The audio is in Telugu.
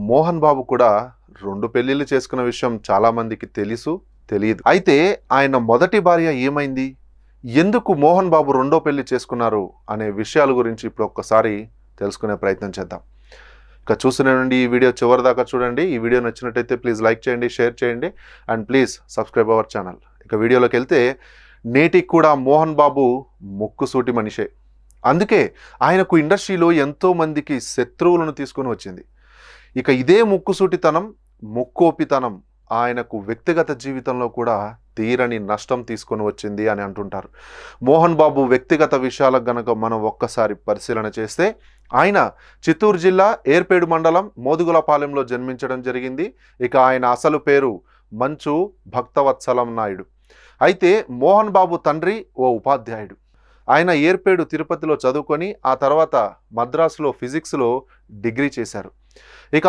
మోహన్ బాబు కూడా 2 పెళ్లిళ్లు చేసుకున్న విషయం చాలా మందికి తెలియదు. అయితే ఆయన మొదటి భార్య ఏమైంది? ఎందుకు మోహన్ బాబు రెండో పెళ్లి చేసుకున్నారు అనే విషయాల గురించి ఇప్పుడు ఒక్కసారి తెలుసుకునే ప్రయత్నం చేద్దాం. ఇక చూస్తూనే ఈ వీడియో చివరి దాకా చూడండి. ఈ వీడియో నచ్చినట్టయితే ప్లీజ్ లైక్ చేయండి, షేర్ చేయండి and please subscribe our channel. ఇక వీడియోలోకి వెళ్తే నేటికి కూడా మోహన్ బాబు ముక్కుసూటి మనిషే. అందుకే ఆయనకు ఇండస్ట్రీలో ఎంతో మందికి శత్రువులను తీసుకొని వచ్చింది. ఇక ఇదే ముక్కుసూటితనం, ముక్కోపితనం ఆయనకు వ్యక్తిగత జీవితంలో కూడా తీరని నష్టం తీసుకొని వచ్చింది అని అంటుంటారు. మోహన్ బాబు వ్యక్తిగత విషయాలకు గనక మనం ఒక్కసారి పరిశీలన చేస్తే ఆయన చిత్తూరు జిల్లా ఏర్పేడు మండలం మోదుగులపాలెంలో జన్మించడం జరిగింది. ఇక ఆయన అసలు పేరు మంచు భక్తవత్సలం నాయుడు. అయితే మోహన్ బాబు తండ్రి ఓ ఉపాధ్యాయుడు. ఆయన ఏర్పేడు తిరుపతిలో చదువుకొని ఆ తర్వాత మద్రాసులో ఫిజిక్స్లో డిగ్రీ చేశారు. ఇక